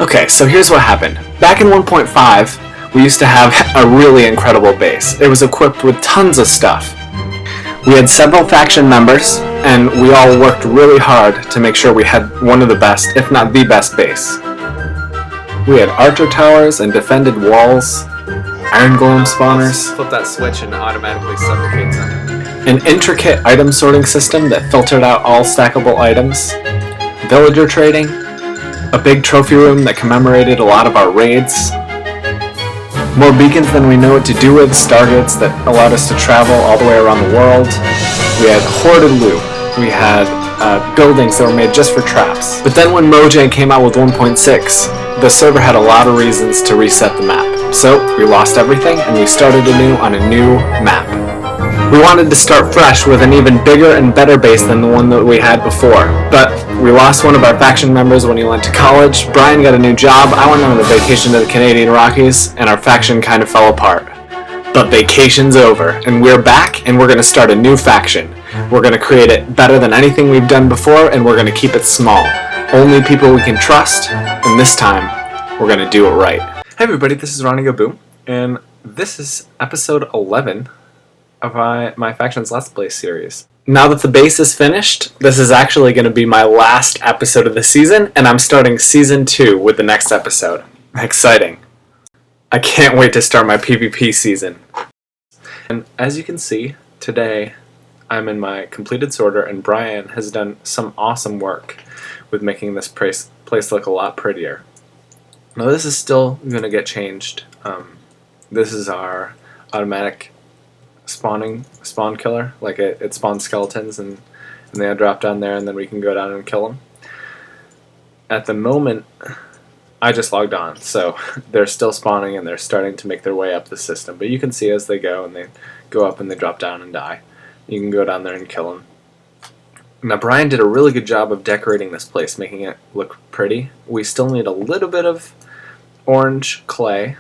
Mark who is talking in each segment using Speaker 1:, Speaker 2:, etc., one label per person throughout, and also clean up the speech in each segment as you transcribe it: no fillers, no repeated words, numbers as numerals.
Speaker 1: Okay, so here's what happened. Back in 1.5, we used to have a really incredible base. It was equipped with tons of stuff. We had several faction members, and we all worked really hard to make sure we had one of the best, if not the best base. We had archer towers and defended walls, iron golem spawners,
Speaker 2: Flip that switch and it automatically suffocates them.
Speaker 1: an intricate item sorting system that filtered out all stackable items, villager trading, a big trophy room that commemorated a lot of our raids, more beacons than we know what to do with, stargates that allowed us to travel all the way around the world. We had hoarded loot. We had buildings that were made just for traps. But then when Mojang came out with 1.6, the server had a lot of reasons to reset the map. So we lost everything and we started anew on a new map. We wanted to start fresh with an even bigger and better base than the one that we had before, but we lost one of our faction members when he went to college, Brian got a new job, I went on a vacation to the Canadian Rockies, and our faction kind of fell apart. But vacation's over, and we're back, and we're going to start a new faction. We're going to create it better than anything we've done before, and we're going to keep it small. Only people we can trust, and this time, we're going to do it right. Hey everybody, this is RonnygoBOOM, and this is episode 11 of my Factions Let's Play series. Now that the base is finished, this is actually going to be my last episode of the season, and I'm starting Season 2 with the next episode. Exciting. I can't wait to start my PvP season. And as you can see, today I'm in my completed sorter, and Brian has done some awesome work with making this place look a lot prettier. Now this is still going to get changed. This is our automatic spawn killer. Like it spawns skeletons and they drop down there and then we can go down and kill them. At the moment, I just logged on, so they're still spawning and they're starting to make their way up the system. But you can see as they go, and they go up and they drop down and die. You can go down there and kill them. Now Brian did a really good job of decorating this place, making it look pretty. We still need a little bit of orange clay.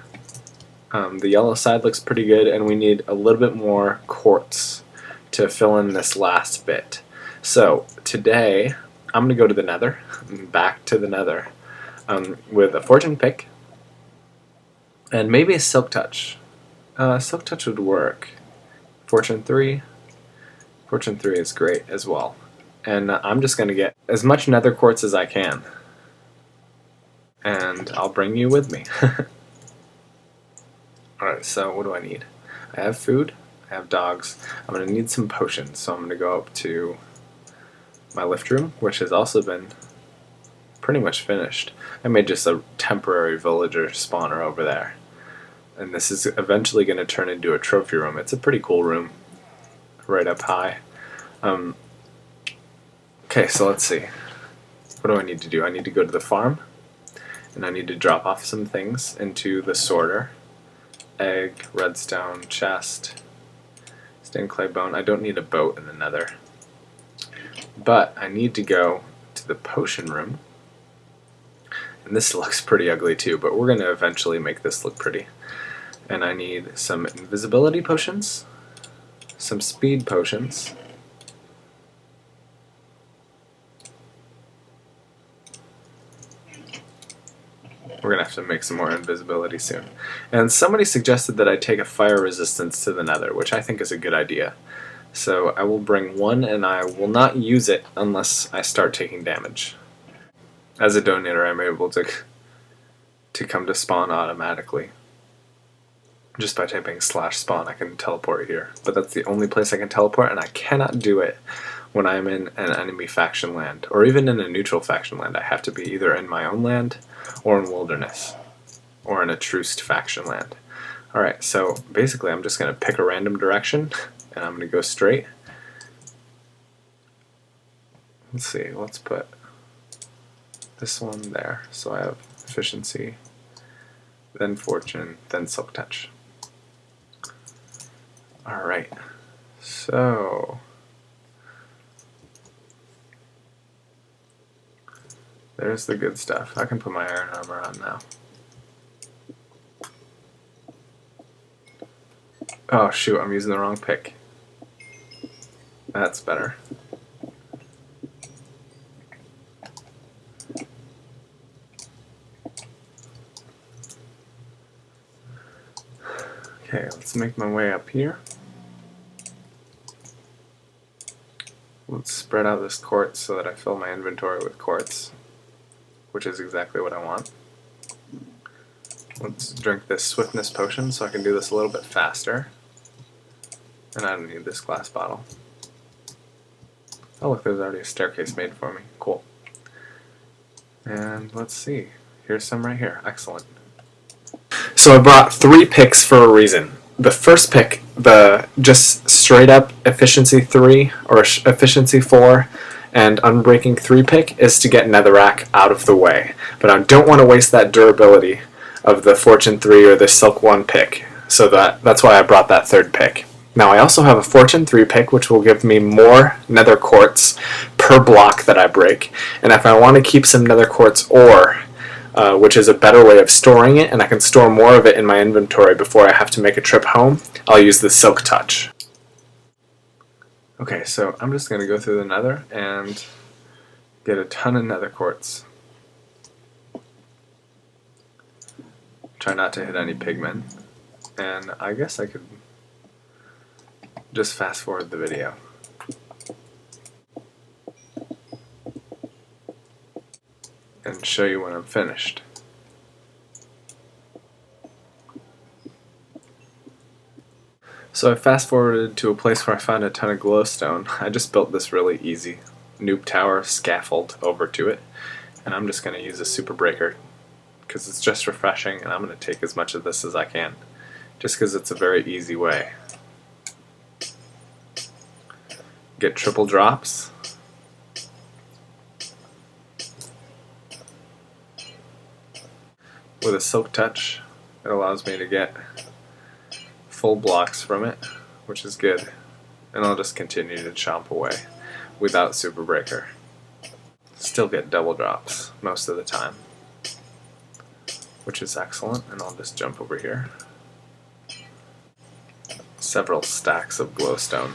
Speaker 1: The yellow side looks pretty good, and we need a little bit more quartz to fill in this last bit. So today I'm going to go to the Nether, back to the Nether, with a fortune pick and maybe a silk touch. Silk touch would work. Fortune 3 is great as well. And I'm just going to get as much Nether Quartz as I can, and I'll bring you with me. Alright, so what do I need? I have food, I have dogs, I'm going to need some potions, so I'm going to go up to my lift room, which has also been pretty much finished. I made just a temporary villager spawner over there, and this is eventually going to turn into a trophy room. It's a pretty cool room, right up high. Okay, so let's see. What do I need to do? I need to go to the farm, and I need to drop off some things into the sorter. Egg, redstone, chest, stained clay bone. I don't need a boat in the Nether. But I need to go to the potion room. And this looks pretty ugly too, but we're going to eventually make this look pretty. And I need some invisibility potions, some speed potions, we're going to have to make some more invisibility soon. And somebody suggested that I take a fire resistance to the Nether, which I think is a good idea. So I will bring one, and I will not use it unless I start taking damage. As a donator, I'm able to come to spawn automatically. Just by typing /spawn, I can teleport here. But that's the only place I can teleport, and I cannot do it when I'm in an enemy faction land, or even in a neutral faction land. I have to be either in my own land, or in wilderness, or in a truced faction land. Alright, so basically I'm just going to pick a random direction, and I'm going to go straight. Let's see, let's put this one there, so I have efficiency, then fortune, then silk touch. Alright, so there's the good stuff. I can put my iron armor on now. Oh shoot, I'm using the wrong pick. That's better. Okay, let's make my way up here. Let's spread out this quartz so that I fill my inventory with quartz, which is exactly what I want. Let's drink this swiftness potion so I can do this a little bit faster. And I don't need this glass bottle. Oh look, there's already a staircase made for me. Cool. And let's see. Here's some right here. Excellent. So I brought 3 picks for a reason. The first pick, the just straight up efficiency 3 or efficiency 4 and unbreaking 3 pick, is to get netherrack out of the way. But I don't want to waste that durability of the fortune 3 or the silk 1 pick. So that's why I brought that 3rd pick. Now I also have a fortune 3 pick, which will give me more nether quartz per block that I break. And if I want to keep some nether quartz ore, which is a better way of storing it, and I can store more of it in my inventory before I have to make a trip home, I'll use the Silk Touch. Okay, so I'm just going to go through the nether and get a ton of nether quartz. Try not to hit any pigmen, and I guess I could just fast forward the video. And show you when I'm finished. So I fast forwarded to a place where I found a ton of glowstone. I just built this really easy noob tower scaffold over to it, and I'm just going to use a super breaker because it's just refreshing, and I'm going to take as much of this as I can just because it's a very easy way. Get triple drops. With a Silk Touch, it allows me to get full blocks from it, which is good. And I'll just continue to chomp away without Super Breaker. Still get double drops most of the time, which is excellent. And I'll just jump over here. Several stacks of glowstone.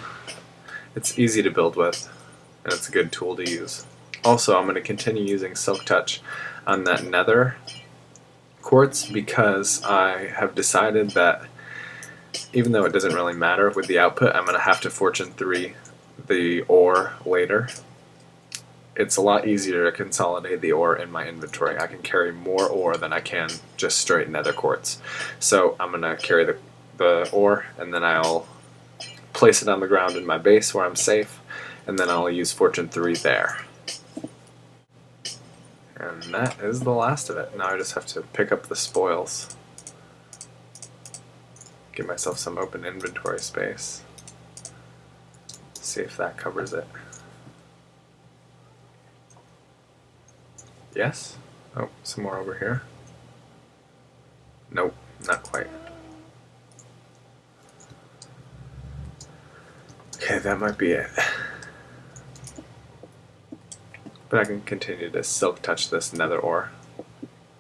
Speaker 1: It's easy to build with, and it's a good tool to use. Also, I'm going to continue using Silk Touch on that nether quartz because I have decided that even though it doesn't really matter with the output, I'm going to have to fortune 3 the ore later. It's a lot easier to consolidate the ore in my inventory. I can carry more ore than I can just straight nether quartz. So I'm going to carry the ore, and then I'll place it on the ground in my base where I'm safe, and then I'll use fortune 3 there. And that is the last of it. Now I just have to pick up the spoils. Give myself some open inventory space. See if that covers it. Yes? Oh, some more over here. Nope, not quite. Okay, that might be it. But I can continue to Silk Touch this nether ore,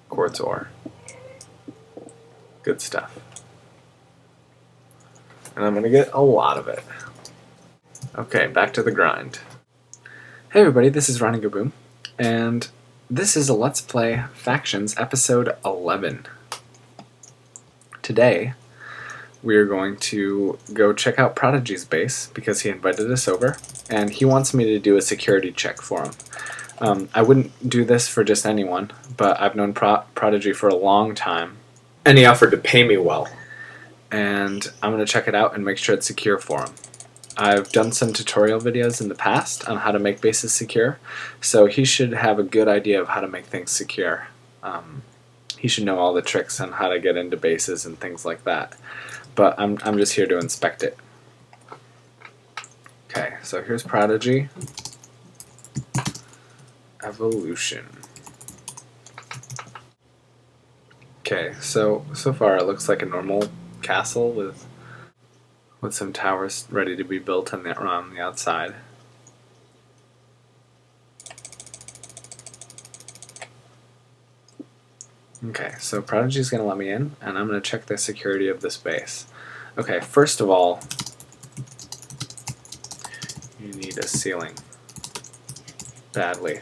Speaker 1: quartz ore. Good stuff. And I'm going to get a lot of it. Okay, back to the grind. Hey everybody, this is RonnygoBOOM, and this is a Let's Play Factions episode 11. Today, we are going to go check out Prodigy's base because he invited us over, and he wants me to do a security check for him. I wouldn't do this for just anyone, but I've known Prodigy for a long time, and he offered to pay me well. And I'm going to check it out and make sure it's secure for him. I've done some tutorial videos in the past on how to make bases secure, so he should have a good idea of how to make things secure. He should know all the tricks on how to get into bases and things like that. But I'm just here to inspect it. Okay, so here's Prodigy. Evolution. Okay, so far it looks like a normal castle with some towers ready to be built on the outside. Okay, so Prodigy's going to let me in, and I'm going to check the security of this base. Okay, first of all, you need a ceiling. Badly.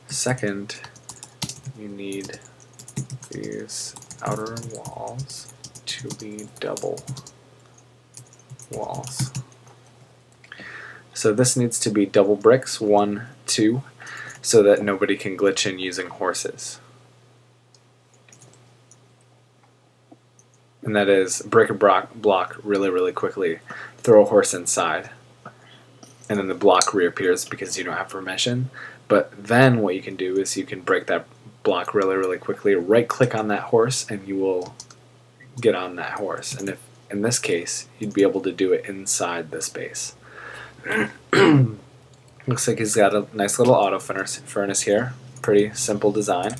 Speaker 1: Second, you need these outer walls to be double walls. So this needs to be double bricks, 1, 2, so that nobody can glitch in using horses. And that is break a block really, really quickly, throw a horse inside, and then the block reappears because you don't have permission. But then what you can do is you can break that block really, really quickly, right click on that horse, and you will get on that horse. And if in this case, you'd be able to do it inside the space. Looks like he's got a nice little auto furnace here. Pretty simple design.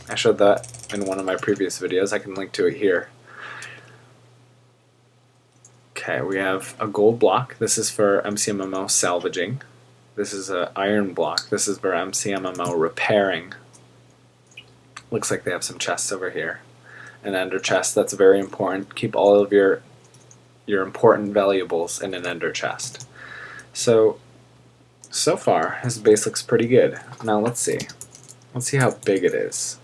Speaker 1: I showed that in one of my previous videos. I can link to it here. Okay, we have a gold block. This is for MCMMO salvaging. This is an iron block. This is for MCMMO repairing. Looks like they have some chests over here. An ender chest, that's very important. Keep all of your important valuables in an ender chest. So far, his base looks pretty good. Now let's see. Let's see how big it is.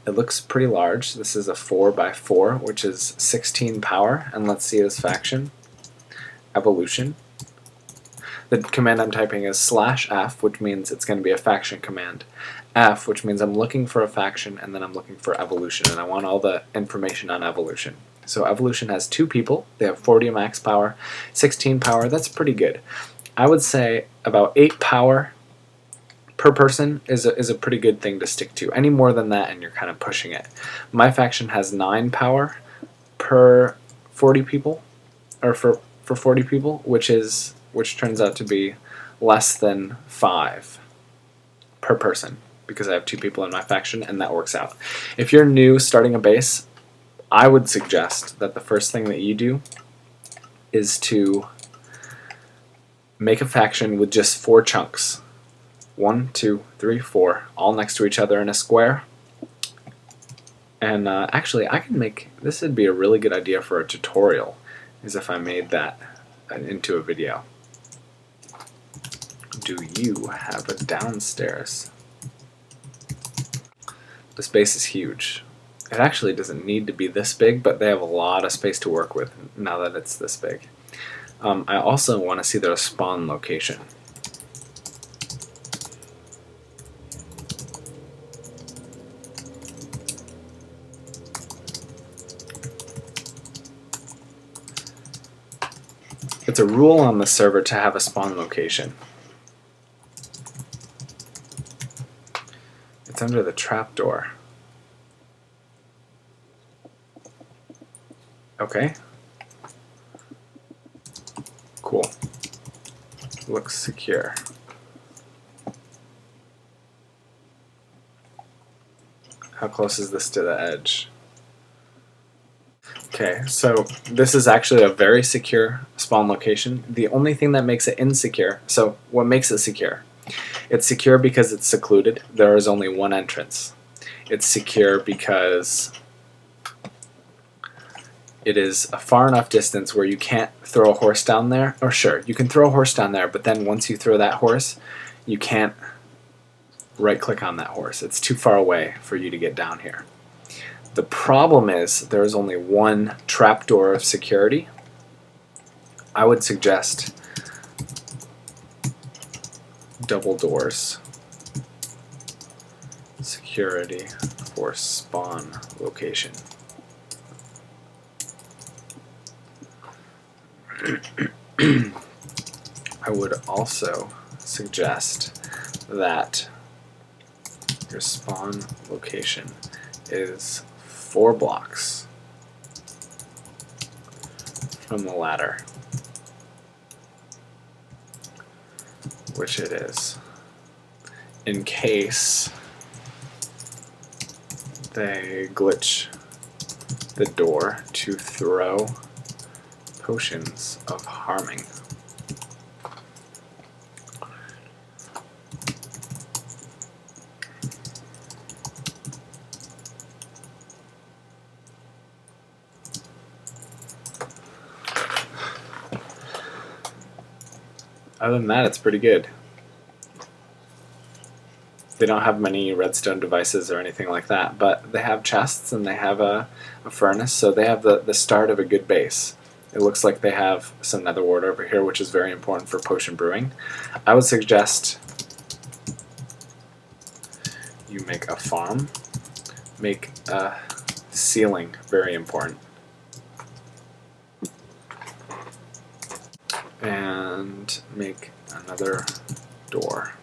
Speaker 1: It looks pretty large. This is a 4x4, which is 16 power. And let's see his faction. Evolution. The command I'm typing is /F, which means it's going to be a faction command. F, which means I'm looking for a faction, and then I'm looking for evolution, and I want all the information on evolution. So evolution has 2 people. They have 40 max power, 16 power. That's pretty good. I would say about 8 power per person is a pretty good thing to stick to. Any more than that and you're kind of pushing it. My faction has 9 power per 40 people, or for 40 people, which turns out to be less than 5 per person, because I have 2 people in my faction, and that works out. If you're new starting a base, I would suggest that the first thing that you do is to make a faction with just 4 chunks. 1, 2, 3, 4, all next to each other in a square. And actually, I can make this. Would be a really good idea for a tutorial, is if I made that into a video. Do you have a downstairs? The space is huge. It actually doesn't need to be this big, but they have a lot of space to work with now that it's this big. I also want to see their spawn location. It's a rule on the server to have a spawn location. It's under the trapdoor. Okay. Cool. Looks secure. How close is this to the edge? Okay, so this is actually a very secure spawn location. The only thing that makes it insecure, so what makes it secure? It's secure because it's secluded. There is only one entrance. It's secure because it is a far enough distance where you can't throw a horse down there. Or sure, you can throw a horse down there, but then once you throw that horse, you can't right-click on that horse. It's too far away for you to get down here. The problem is there is only one trapdoor of security. I would suggest double doors. Security for spawn location. I would also suggest that your spawn location is 4 blocks from the ladder, which it is, in case they glitch the door to throw potions of harming. Other than that, it's pretty good. They don't have many redstone devices or anything like that, but they have chests and they have a furnace, so they have the start of a good base. It looks like they have some nether wart over here, which is very important for potion brewing. I would suggest you make a farm. Make a ceiling very important. And make another door.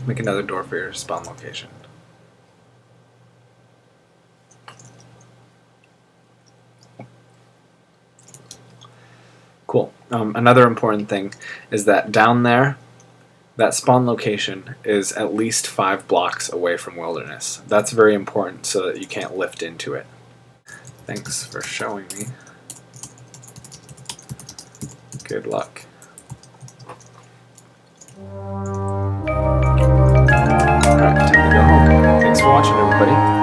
Speaker 1: Make another door for your spawn location. Cool. Another important thing is that down there, that spawn location is at least 5 blocks away from wilderness. That's very important so that you can't lift into it. Thanks for showing me. Good luck. Alright, time to go home. Thanks for watching, everybody.